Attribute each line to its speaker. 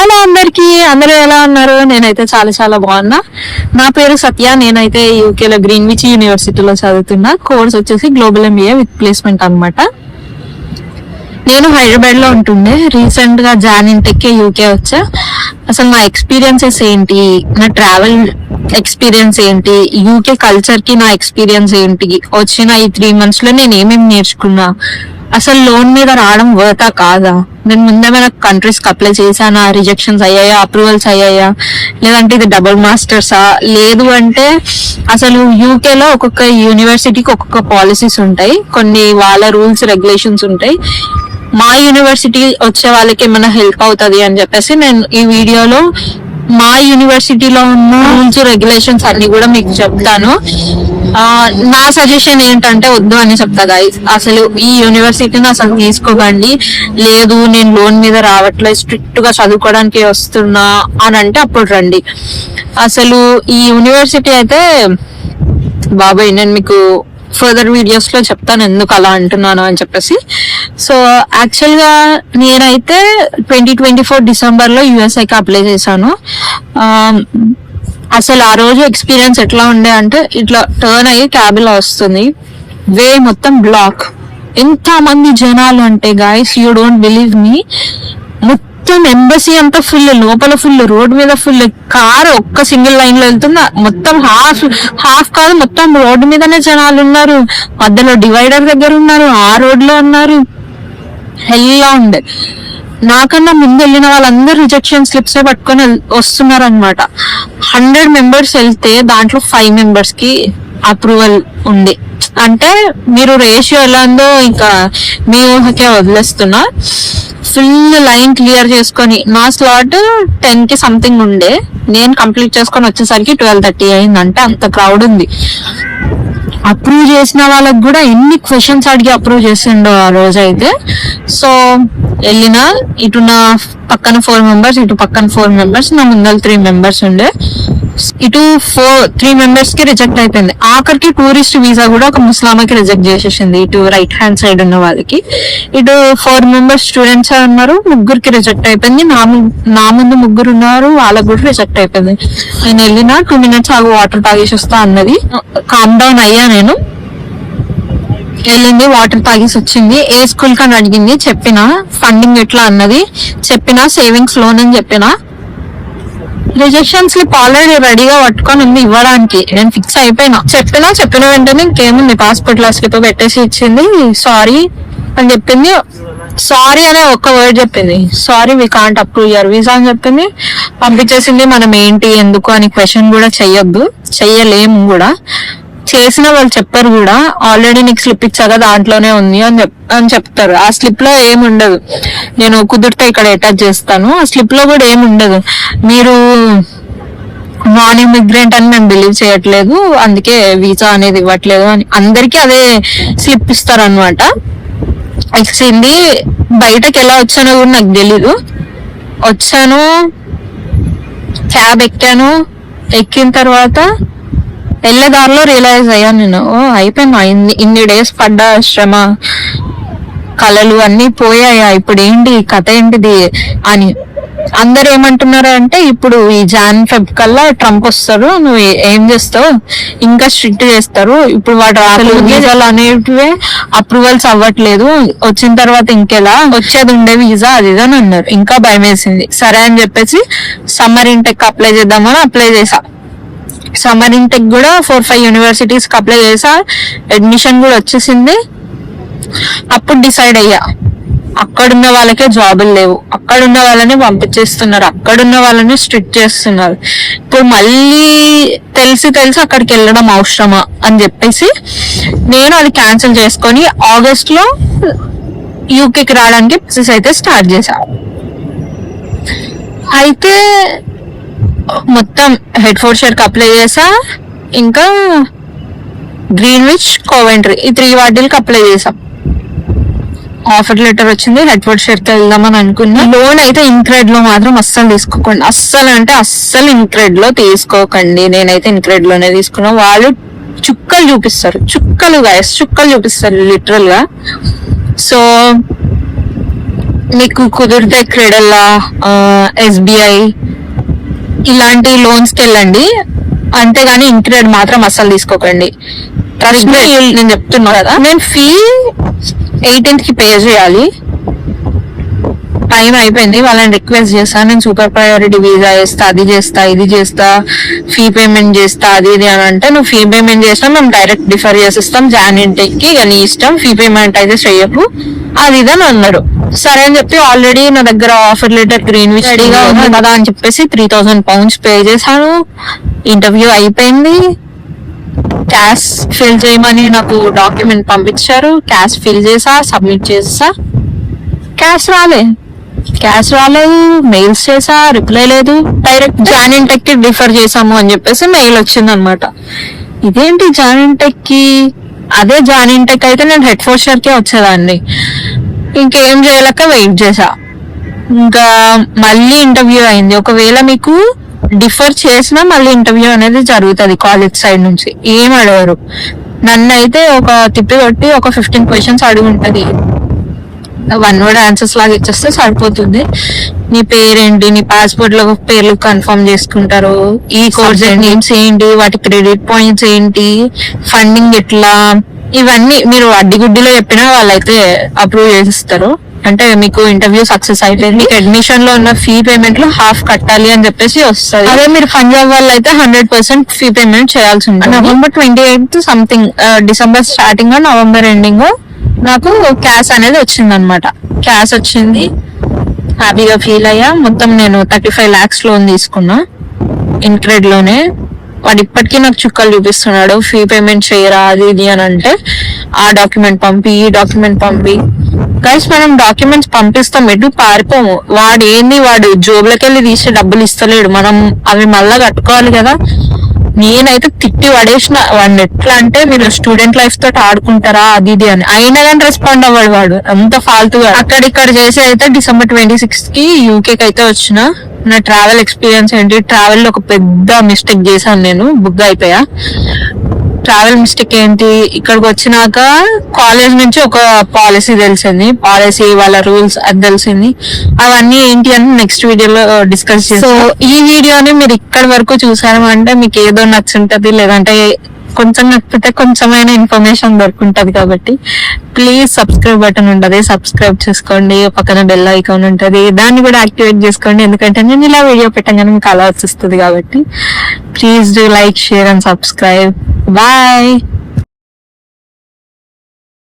Speaker 1: Hello అందరికి, అందరూ ఎలా ఉన్నారు? నేనైతే చాలా చాలా బాగున్నా. నా పేరు సత్య. నేనైతే యూకేలో గ్రీన్విచ్ యూనివర్సిటీలో చదువుతున్నా. కోర్స్ వచ్చేసి గ్లోబల్ ఎంబీఏ విత్ ప్లేస్మెంట్ అన్నమాట. నేను హైదరాబాద్ లో ఉంటుండే. రీసెంట్ గా జాయిన్ యూకే వచ్చా. అసలు నా ఎక్స్పీరియన్సెస్ ఏంటి, నా ట్రావెల్ ఎక్స్పీరియన్స్ ఏంటి, యూకే కల్చర్ కి నా ఎక్స్పీరియన్స్ ఏంటి, వచ్చిన ఈ 3 months లో నేను ఏమేమి నేర్చుకున్నా, అసలు లోన్ మీద రావడం వర్తా కాదా, నేను ముందేమైనా కంట్రీస్ కి అప్లై చేశానా, రిజెక్షన్స్ అయ్యాయా, అప్రూవల్స్ అయ్యాయా, లేదంటే ఇది డబుల్ మాస్టర్సా, లేదు అంటే అసలు యూకే లో ఒక్కొక్క యూనివర్సిటీకి ఒక్కొక్క పాలసీస్ ఉంటాయి, కొన్ని వాళ్ళ రూల్స్ రెగ్యులేషన్స్ ఉంటాయి. మా యూనివర్సిటీ వచ్చే వాళ్ళకి ఏమైనా హెల్ప్ అవుతుంది అని చెప్పేసి నేను ఈ వీడియోలో మా యూనివర్సిటీలో ఉన్న రూల్స్ రెగ్యులేషన్స్ అన్ని కూడా మీకు చెప్తాను. నా సజెషన్ ఏంటంటే వద్దు అని చెప్తా గైస్. అసలు ఈ యూనివర్సిటీని అసలు తీసుకోకండి. లేదు నేను లోన్ మీద రావట్లేదు, స్ట్రిక్ట్ గా చదువుకోవడానికి వస్తున్నా అని అంటే అప్పుడు రండి. అసలు ఈ యూనివర్సిటీ అయితే బాబాయ్, నేను మీకు ఫర్దర్ వీడియోస్ లో చెప్తాను ఎందుకు అలా అంటున్నాను అని చెప్పేసి. సో యాక్చువల్ గా నేనైతే 2024 డిసెంబర్ లో యుఎస్ఐకి అప్లై చేశాను. అసలు ఆ రోజు ఎక్స్పీరియన్స్ ఎట్లా ఉండే అంటే, ఇట్లా టర్న్ అయ్యి క్యాబ్ లో వస్తుంది, వే మొత్తం బ్లాక్, ఎంత మంది జనాలు అంటే guys you don't believe me, మొత్తం ఎంబసీ అంతా ఫుల్, లోపల ఫుల్, రోడ్ మీద ఫుల్, కారు ఒక్క సింగిల్ లైన్ లో వెళ్తుందా, మొత్తం హాఫ్ కాదు మొత్తం రోడ్డు మీదనే జనాలు ఉన్నారు, మధ్యలో డివైడర్ దగ్గర ఉన్నారు, ఆ రోడ్ లో ఉన్నారు, హెల్లా ఉండే. నాకన్నా ముందు వెళ్ళిన వాళ్ళందరూ రిజెక్షన్ స్లిప్స్ పట్టుకొని వస్తున్నారు అనమాట. 100 members వెళ్తే దాంట్లో 5 members కి అప్రూవల్ ఉంది. అంటే మీరు రేషియో ఎలా ఉందో ఇంకా మీ ఊహకే వదిలేస్తున్నా. ఫుల్ లైన్ క్లియర్ చేసుకొని, నా స్లాట్ 10 కి సంథింగ్ ఉండే, నేను కంప్లీట్ చేసుకొని వచ్చేసరికి 12:30 అయింది. అంటే అంత క్రౌడ్ ఉంది. అప్రూవ్ చేసిన వాళ్ళకి కూడా ఎన్ని క్వశ్చన్స్ అడిగి అప్రూవ్ చేసిండో ఆ రోజు అయితే. సో వెళ్ళినా, ఇటు నా పక్కన 4 members, ఇటు పక్కన 4 members, నా ముందర 3 members ఉండే. ఇటు 3 members కి రిజెక్ట్ అయిపోయింది. ఆఖరికి టూరిస్ట్ వీసా కూడా ఒక ముస్లామాకి రిజెక్ట్ చేసేసింది, ఇటు రైట్ హ్యాండ్ సైడ్ ఉన్న వాళ్ళకి. ఇటు 4 members స్టూడెంట్స్ ఉన్నారు, 3కి రిజెక్ట్ అయిపోయింది. నా ముందు 3 ఉన్నారు, వాళ్ళకి కూడా రిజెక్ట్ అయిపోయింది. నేను వెళ్ళిన 2 minutes ఆగు వాటర్ తాగేసి వస్తా అన్నది. కామ్ డౌన్ అయ్యా నేను. వెళ్ళింది, వాటర్ తాగేసి వచ్చింది. ఏ స్కూల్ కని అడిగింది, చెప్పిన ఫండింగ్ ఎట్లా అన్నది చెప్పిన, సేవింగ్స్ లోన్ అని చెప్పిన. రిజెక్షన్ స్లిప్ ఆల్రెడీ రెడీగా పట్టుకొని ఉంది ఇవ్వడానికి. నేను ఫిక్స్ అయిపోయినా. చెప్పిన వెంటనే ఇంకేముంది, పాస్పోర్ట్ లో స్లిప్ పెట్టేసి ఇచ్చింది. సారీ అని చెప్పింది. సారీ అనే ఒక్క వర్డ్ చెప్పింది, sorry we can't approve your visa అని చెప్పింది, పంపించేసింది. మనం ఏంటి ఎందుకు అని క్వశ్చన్ కూడా చెయ్యొద్దు, చెయ్యలేము కూడా. చేసిన వాళ్ళు చెప్పారు కూడా, ఆల్రెడీ నీకు స్లిప్ ఇచ్చాగా దాంట్లోనే ఉంది అని చెప్తారు. ఆ స్లిప్ లో ఏమి ఉండదు. నేను కుదిరితే ఇక్కడ అటాచ్ చేస్తాను. ఆ స్లిప్ లో కూడా ఏమి ఉండదు, మీరు నాన్ ఇమిగ్రెంట్ అని మేము బిలీవ్ చేయట్లేదు, అందుకే వీసా అనేది ఇవ్వట్లేదు అని అందరికి అదే స్లిప్ ఇస్తారు అనమాట. ఇచ్చింది. బయటకి ఎలా వచ్చానో కూడా నాకు తెలీదు. వచ్చాను, క్యాబ్ ఎక్కాను. ఎక్కిన తర్వాత వెళ్ళే దారిలో రియలైజ్ అయ్యాను నేను, అయిపోయింది, ఇన్ని డేస్ పడ్డ శ్రమ, కళలు అన్ని పోయాయా, ఇప్పుడు ఏంటి కథ ఏంటిది అని. అందరు ఏమంటున్నారు అంటే, ఇప్పుడు ఈ Jan-Feb కల్లా ట్రంప్ వస్తారు, నువ్వు ఏం చేస్తావు, ఇంకా స్ట్రిక్ట్ చేస్తారు, ఇప్పుడు వాటి వీసాలు అనేటివే అప్రూవల్స్ అవ్వట్లేదు, వచ్చిన తర్వాత ఇంకెలా, వచ్చేది ఉండే వీసా అది అని అన్నారు. ఇంకా భయం వేసింది. సరే అని చెప్పేసి సమ్మర్ ఇంటెక్ అప్లై చేద్దామని అప్లై చేసా. సమ్మర్ ఇంటెక్ కూడా 4-5 యూనివర్సిటీస్ కి అప్లై చేసా. అడ్మిషన్ కూడా వచ్చేసింది. అప్పుడు డిసైడ్ అయ్యా, అక్కడున్న వాళ్ళకే జాబులు లేవు, అక్కడున్న వాళ్ళని పంపించేస్తున్నారు, అక్కడున్న వాళ్ళని స్ట్రిక్ట్ చేస్తున్నారు. ఇప్పుడు మళ్ళీ తెలిసి అక్కడికి వెళ్ళడం అవసరమా అని చెప్పేసి నేను అది క్యాన్సిల్ చేసుకొని ఆగస్ట్ లో యూకేకి రావడానికి ప్రాసెస్ అయితే స్టార్ట్ చేశా. అయితే మొత్తం హెడ్ఫోర్డ్షైర్ కి అప్లై చేసా, ఇంకా గ్రీన్విచ్, కోవెంట్రీ ఈ 3 వాటికి అప్లై చేసాం. ఆఫర్ లెటర్ వచ్చింది. హెడ్ఫోర్డ్షైర్ కి వెళ్దామని అనుకున్నా. లోన్ అయితే ఇన్క్రెడ్ లో మాత్రం అస్సలు తీసుకోకండి, అస్సలు ఇన్క్రెడ్ లో తీసుకోకండి. నేనైతే ఇన్క్రెడ్ లోనే తీసుకున్నా. వాళ్ళు చుక్కలు చూపిస్తారు, చుక్కలు చూపిస్తారు లిటరల్ గా. సో మీకు కుదిరితే క్రెడల్లా, SBI ఇలాంటి లోన్స్ కి వెళ్ళండి, అంతేగాని ఇంక్రెడ్ మాత్రం అస్సలు తీసుకోకండి. నేను చెప్తున్నా కదా, నేను ఫీ 18th కి పే చేయాలి. టైం అయిపోయింది, వాళ్ళని రిక్వెస్ట్ చేస్తా, నేను సూపర్ ప్రయారిటీ వీసా చేస్తా, అది చేస్తా, ఇది చేస్తా, ఫీ పేమెంట్ చేస్తా, అది ఇది అని అంటే, నువ్వు ఫీ పేమెంట్ చేసినా మేము డైరెక్ట్ డిఫర్ చేసిస్తాం జాన్ ఇంటేక్ కి, నీ ఇష్టం, ఫీ పేమెంట్ అయితే చెయ్యకు అది ఇదని అన్నారు. సరే అని చెప్పి ఆల్రెడీ నా దగ్గర ఆఫర్ లెటర్ గ్రీన్విచ్ రెడీగా ఉంది కదా అని చెప్పేసి 3000 pounds పే చేశాను. ఇంటర్వ్యూ అయిపోయింది, క్యాష్ ఫిల్ చేయమని నాకు డాక్యుమెంట్ పంపించారు, క్యాష్ ఫిల్ చేసా, సబ్మిట్ చేసా, క్యాష్ రాలేదు, మెయిల్స్ చేసా, రిప్లై లేదు. డైరెక్ట్ జాన్ ఇంటెక్ కి డిఫర్ చేసాము అని చెప్పేసి మెయిల్ వచ్చింది అనమాట. ఇదేంటి జాన్ ఇంటెక్ కి, అదే జాన్ ఇంటెక్ అయితే నేను హెడ్ఫోర్షర్ కే వచ్చేదాన్ని. ఇంకేం చేయలేక వెయిట్ చేసా. ఇంకా మళ్ళీ ఇంటర్వ్యూ అయింది. ఒకవేళ మీకు డిఫర్ చేసినా మళ్ళీ ఇంటర్వ్యూ అనేది జరుగుతుంది కాలేజ్ సైడ్ నుంచి. ఏం అడగరు, నన్ను అయితే ఒక తిప్పి కొట్టి ఒక 15 questions అడిగి ఉంటది. 1 word ఆన్సర్స్ లాగా ఇచ్చేస్తే సరిపోతుంది. నీ పేరేంటి, నీ పాస్పోర్ట్ లో పేర్లు కన్ఫర్మ్ చేసుకుంటారు, ఈ కోర్స్ నేమ్స్ ఏంటి, వాటి క్రెడిట్ పాయింట్స్ ఏంటి, ఫండింగ్ ఎట్లా, ఇవన్నీ మీరు అడ్డిగుడ్డిలో చెప్పినా వాళ్ళైతే అప్రూవ్ చేసిస్తారు. అంటే మీకు ఇంటర్వ్యూ సక్సెస్ అయిపోయింది, మీకు అడ్మిషన్ లో ఉన్న ఫీ పేమెంట్ లో హాఫ్ కట్టాలి అని చెప్పేసి వస్తుంది. అదే మీరు పంజాబ్ వాళ్ళు అయితే 100% ఫీ పేమెంట్ చేయాల్సి ఉంటుంది. November 28th something, December starting November ending నాకు క్యాష్ అనేది వచ్చింది అనమాట. క్యాష్ వచ్చింది, హ్యాపీగా ఫీల్ అయ్యా. మొత్తం నేను 35 lakhs లోన్ తీసుకున్నా ఇన్క్రెడ్ లోనే. వాడు ఇప్పటికీ నాకు చుక్కలు చూపిస్తున్నాడు, ఫీ పేమెంట్ చేయరా అది ఇది అని అంటే, ఆ డాక్యుమెంట్ పంపి, ఈ డాక్యుమెంట్ పంపి. గైస్ మనం డాక్యుమెంట్స్ పంపిస్తాం, ఎటు పారిపోము. వాడు జోబులకి వెళ్ళి తీసి డబ్బులు ఇస్తలేడు, మనం అవి మళ్ళా కట్టుకోవాలి కదా. నేనైతే తిట్టి పడేసిన వాడిని. ఎట్లా అంటే మీరు స్టూడెంట్ లైఫ్ తోటి ఆడుకుంటారా అది ఇది అని. అయినా కానీ రెస్పాండ్ అవ్వడు వాడు, అంత ఫాల్తుగా. అక్కడిక్కడ చేసి అయితే December 26th కి యూకేకి అయితే వచ్చిన. నా ట్రావెల్ ఎక్స్పీరియన్స్ ఏంటి, ట్రావెల్ లో ఒక పెద్ద మిస్టేక్ చేశాను నేను, బుక్ అయిపోయా. ట్రావెల్ మిస్టేక్ ఏంటి, ఇక్కడికి వచ్చినాక కాలేజ్ నుంచి ఒక పాలసీ తెలిసింది, పాలసీ వాళ్ళ రూల్స్ అది తెలిసింది. అవన్నీ ఏంటి అని నెక్స్ట్ వీడియోలో డిస్కస్ చేస్తాం. సో ఈ వీడియోని మీరు ఇక్కడ వరకు చూసారు అంటే మీకు ఏదో నచ్చుంటది, లేదంటే కొంచెం నచ్చితే కొంచెమైనా ఇన్ఫర్మేషన్ దొరుకుంటది. కాబట్టి ప్లీజ్ సబ్స్క్రైబ్ బటన్ ఉంటది, సబ్స్క్రైబ్ చేసుకోండి. పక్కన బెల్ ఐకాన్ ఉంటది, దాన్ని కూడా యాక్టివేట్ చేసుకోండి. ఎందుకంటే నేను ఇలా వీడియో పెట్టగానే మీకు అలా వస్తుంది. కాబట్టి please do like, share and subscribe. Bye.